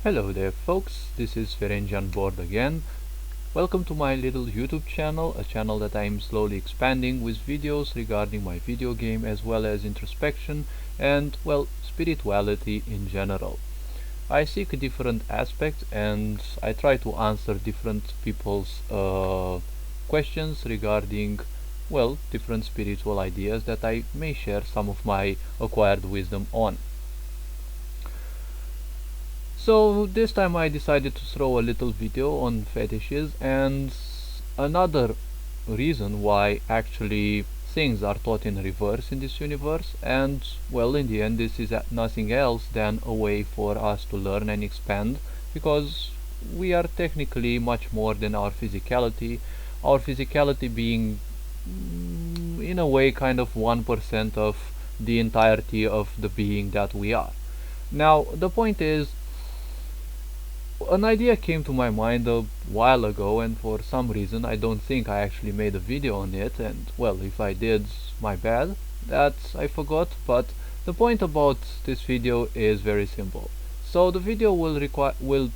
Hello there folks, this is Ferengi on board again. Welcome to my little YouTube channel, a channel that I am slowly expanding with videos regarding my video game as well as introspection and, well, spirituality in general. I seek different aspects and I try to answer different people's questions regarding, well, different spiritual ideas that I may share some of my acquired wisdom on. So this time I decided to throw a little video on fetishes, and another reason why actually things are taught in reverse in this universe, and well, in the end this is nothing else than a way for us to learn and expand, because we are technically much more than our physicality being in a way kind of 1% of the entirety of the being that we are. Now the point is, an idea came to my mind a while ago, and for some reason I don't think I actually made a video on it, and well, if I did, my bad that I forgot. But the point about this video is very simple. So the video will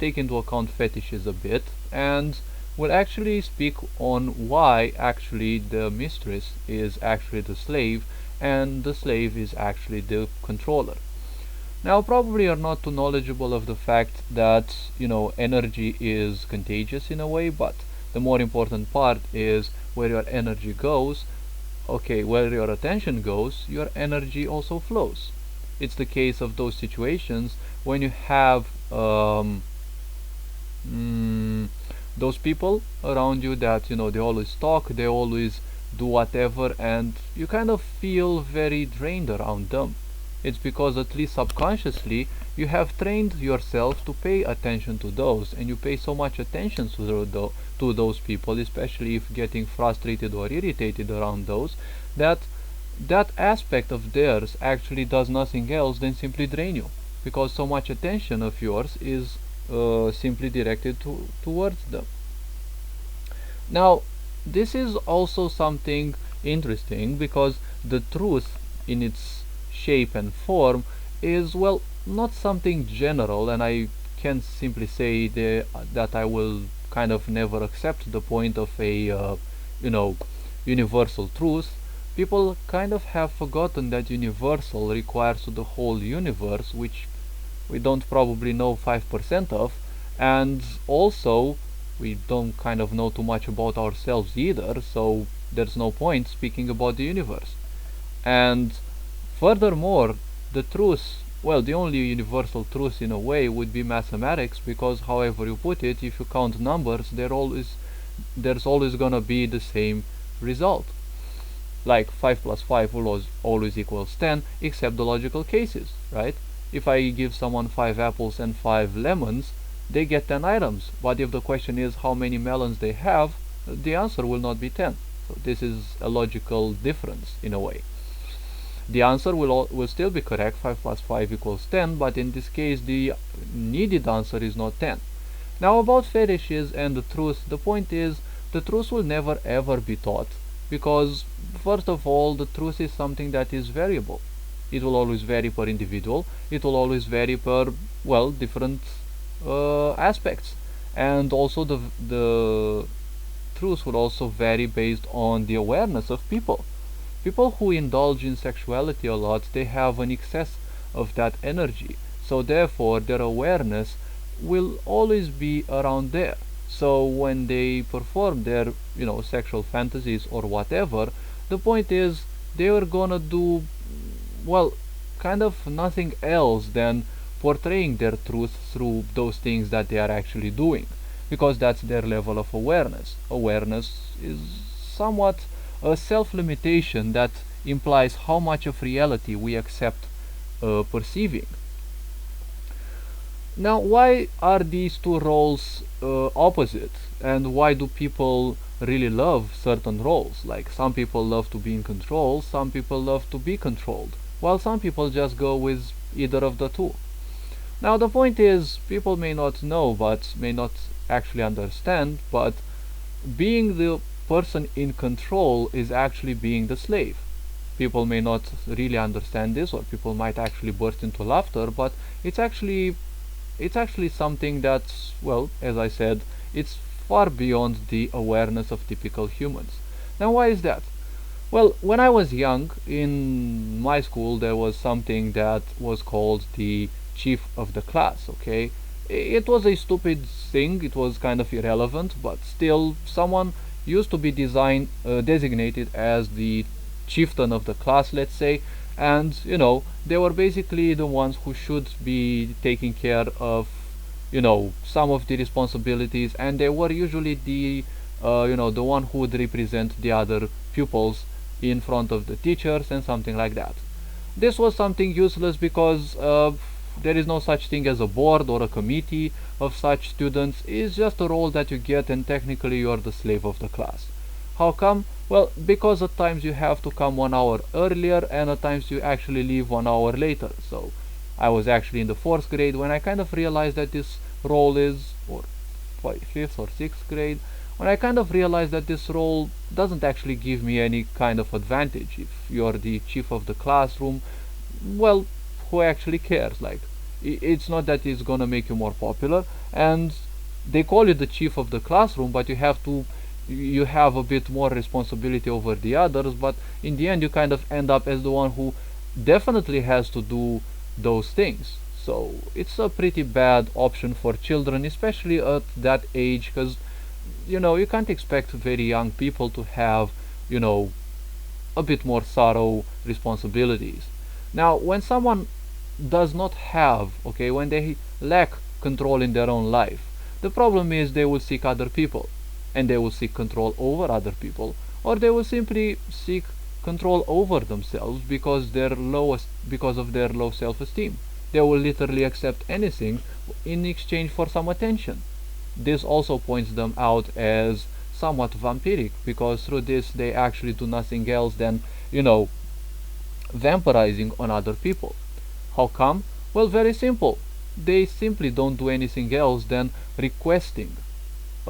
take into account fetishes a bit, and will actually speak on why actually the mistress is actually the slave and the slave is actually the controller. Now, probably you're not too knowledgeable of the fact that, energy is contagious in a way, but the more important part is where your energy goes, okay, where your attention goes, your energy also flows. It's the case of those situations when you have those people around you that, they always talk, they always do whatever, and you kind of feel very drained around them. It's because, at least subconsciously, you have trained yourself to pay attention to those, and you pay so much attention to those people, especially if getting frustrated or irritated around those, that aspect of theirs actually does nothing else than simply drain you, because so much attention of yours is simply directed towards them. Now, this is also something interesting, because the truth in its shape and form is, well, not something general, and I can simply say that I will kind of never accept the point of a universal truth. People kind of have forgotten that universal requires to the whole universe, which we don't probably know 5% of, and also we don't kind of know too much about ourselves either, so there's no point speaking about the universe. And furthermore, the truth, well, the only universal truth in a way would be mathematics, because however you put it, if you count numbers, there's always gonna be the same result. Like 5 plus 5 will always equals 10, except the logical cases, right? If I give someone 5 apples and 5 lemons, they get 10 items. But if the question is how many melons they have, the answer will not be 10. So this is a logical difference in a way. The answer will still be correct, 5 plus 5 equals 10, but in this case the needed answer is not 10. Now, about fetishes and the truth, the point is, the truth will never ever be taught, because first of all, the truth is something that is variable. It will always vary per individual, it will always vary per, well, different aspects, and also the truth will also vary based on the awareness of people. People who indulge in sexuality a lot, they have an excess of that energy, so therefore their awareness will always be around there. So when they perform their, sexual fantasies or whatever, the point is they are gonna do, well, kind of nothing else than portraying their truth through those things that they are actually doing, because that's their level of awareness. Awareness is somewhat a self-limitation that implies how much of reality we accept perceiving. Now, why are these two roles opposite, and why do people really love certain roles? Like, some people love to be in control, some people love to be controlled, while some people just go with either of the two. Now, the point is, people may not know, but may not actually understand, but being the person in control is actually being the slave. People may not really understand this, or people might actually burst into laughter, but it's actually it's actually something that's, well, as I said, it's far beyond the awareness of typical humans. Now, why is that? Well, when I was young, in my school, there was something that was called the chief of the class, okay? It was a stupid thing, it was kind of irrelevant, but still, someone used to be designated as the chieftain of the class, let's say, and, they were basically the ones who should be taking care of, some of the responsibilities, and they were usually the one who would represent the other pupils in front of the teachers and something like that. This was something useless because there is no such thing as a board or a committee of such students. It's just a role that you get, and technically you are the slave of the class. How come? Well, because at times you have to come 1 hour earlier, and at times you actually leave 1 hour later. So I was actually in the 4th grade when I kind of realized that this role is, or 5th or 6th grade, when I kind of realized that this role doesn't actually give me any kind of advantage. If you're the chief of the classroom, well, who actually cares? Like, it's not that it's gonna make you more popular, and they call you the chief of the classroom, but you have a bit more responsibility over the others, but in the end you kind of end up as the one who definitely has to do those things. So it's a pretty bad option for children, especially at that age, because you can't expect very young people to have, a bit more thorough responsibilities. Now, when someone does not have, okay, when they lack control in their own life, the problem is they will seek other people, and they will seek control over other people, or they will simply seek control over themselves because of their low self-esteem. They will literally accept anything in exchange for some attention. This also points them out as somewhat vampiric, because through this they actually do nothing else than, vampirizing on other people. How come? Well, very simple. They simply don't do anything else than requesting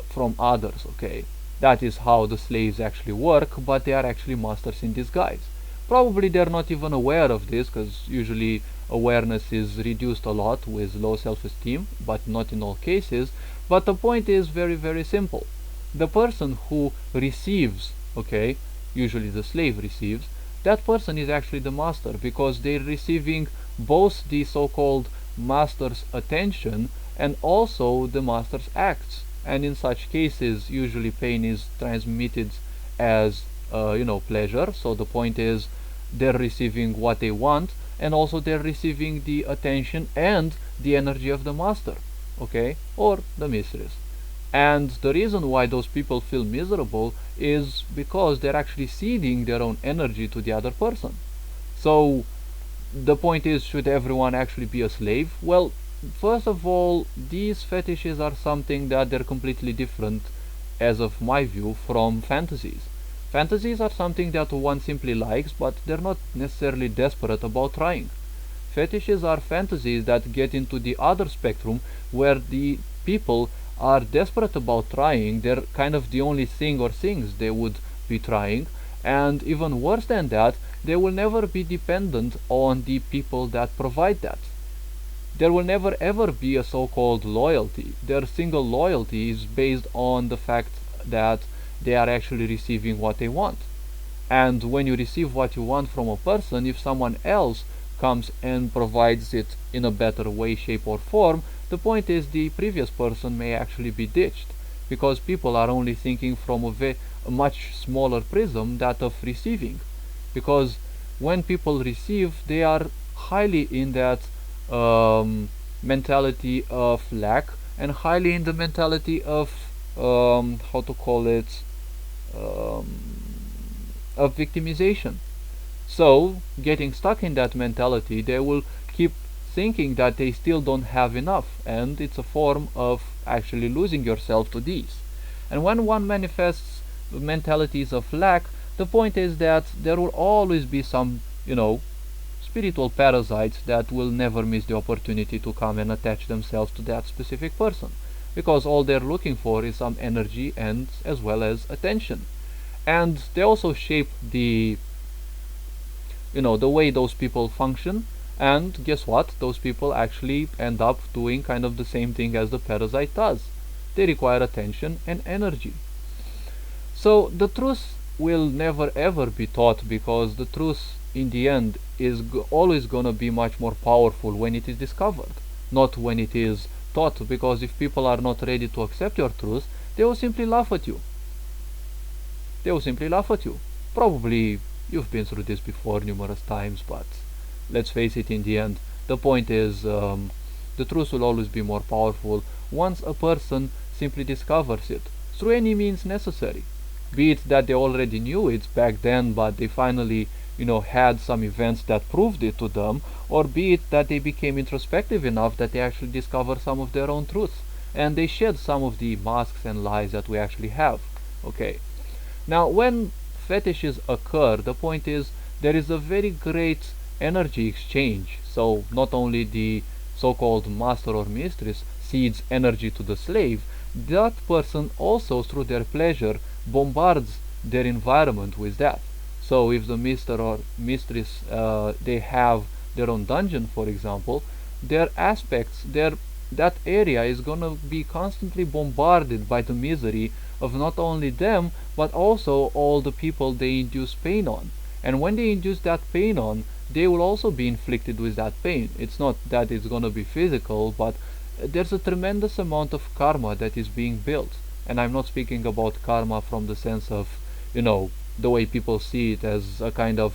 from others, okay? That is how the slaves actually work, but they are actually masters in disguise. Probably they're not even aware of this, because usually awareness is reduced a lot with low self-esteem, but not in all cases. But the point is very, very simple. The person who receives, okay, usually the slave receives, that person is actually the master, because they're receiving both the so-called master's attention and also the master's acts. And in such cases, usually pain is transmitted as, pleasure. So the point is, they're receiving what they want, and also they're receiving the attention and the energy of the master, okay, or the mistress. And the reason why those people feel miserable is because they're actually ceding their own energy to the other person. So the point is, should everyone actually be a slave? Well, first of all, these fetishes are something that they're completely different, as of my view, from fantasies. Fantasies are something that one simply likes, but they're not necessarily desperate about trying. Fetishes are fantasies that get into the other spectrum, where the people are desperate about trying. They're kind of the only thing or things they would be trying, and even worse than that, they will never be dependent on the people that provide that. There will never ever be a so-called loyalty. Their single loyalty is based on the fact that they are actually receiving what they want. And when you receive what you want from a person, if someone else comes and provides it in a better way, shape, or form, the point is the previous person may actually be ditched, because people are only thinking from a much smaller prism, that of receiving. Because when people receive, they are highly in that mentality of lack, and highly in the mentality of how to call it, um, of victimization. So, getting stuck in that mentality, they will keep thinking that they still don't have enough, and it's a form of actually losing yourself to these. And when one manifests mentalities of lack, the point is that there will always be some, spiritual parasites that will never miss the opportunity to come and attach themselves to that specific person, because all they're looking for is some energy and as well as attention. And they also shape the way those people function. And guess what? Those people actually end up doing kind of the same thing as the parasite does. They require attention and energy. So the truth will never ever be taught, because the truth in the end is always going to be much more powerful when it is discovered, not when it is taught, because if people are not ready to accept your truth, they will simply laugh at you. They will simply laugh at you. Probably you've been through this before numerous times, but let's face it, in the end, the point is the truth will always be more powerful once a person simply discovers it through any means necessary. Be it that they already knew it back then, but they finally, had some events that proved it to them, or be it that they became introspective enough that they actually discover some of their own truths, and they shed some of the masks and lies that we actually have. Okay. Now, when fetishes occur, the point is there is a very great energy exchange. So, not only the so-called master or mistress cedes energy to the slave, that person also, through their pleasure, bombards their environment with that. So, if the mister or mistress they have their own dungeon, for example, their aspects, that area is going to be constantly bombarded by the misery of not only them, but also all the people they induce pain on. And when they induce that pain on, they will also be inflicted with that pain. It's not that it's going to be physical, but there's a tremendous amount of karma that is being built. And I'm not speaking about karma from the sense of, the way people see it as a kind of,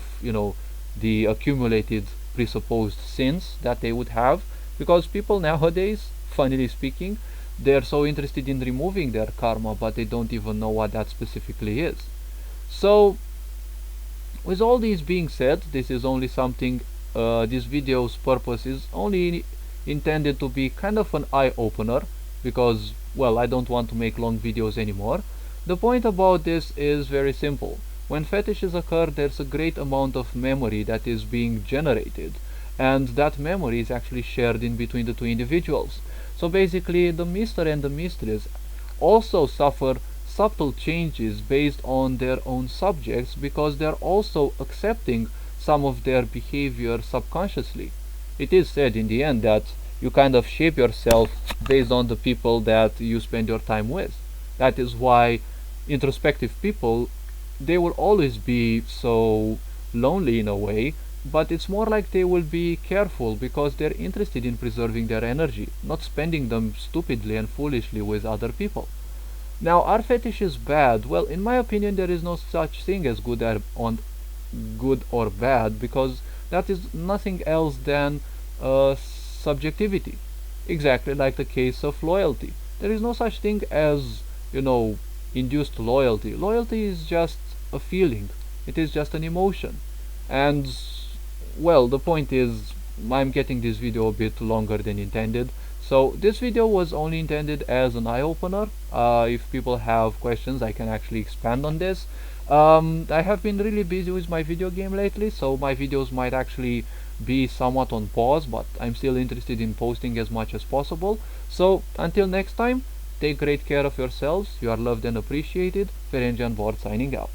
the accumulated presupposed sins that they would have, because people nowadays, funnily speaking, they're so interested in removing their karma, but they don't even know what that specifically is. So, with all these being said, this is only something, this video's purpose is only intended to be kind of an eye-opener, because, well, I don't want to make long videos anymore. The point about this is very simple. When fetishes occur, there's a great amount of memory that is being generated, and that memory is actually shared in between the two individuals. So basically, the mister and the mistress also suffer subtle changes based on their own subjects, because they're also accepting some of their behavior subconsciously. It is said in the end that you kind of shape yourself based on the people that you spend your time with. That is why introspective people, they will always be so lonely in a way, but it's more like they will be careful because they're interested in preserving their energy, not spending them stupidly and foolishly with other people. Now, are fetishes bad? Well, in my opinion, there is no such thing as good or bad, because that is nothing else than subjectivity. Exactly like the case of loyalty. There is no such thing as, induced loyalty. Loyalty is just a feeling. It is just an emotion. And, well, the point is, I'm getting this video a bit longer than intended. So this video was only intended as an eye-opener. If people have questions, I can actually expand on this. I have been really busy with my video game lately, so my videos might actually be somewhat on pause, but I'm still interested in posting as much as possible. So until next time, take great care of yourselves. You are loved and appreciated. Ferenjan Board signing out.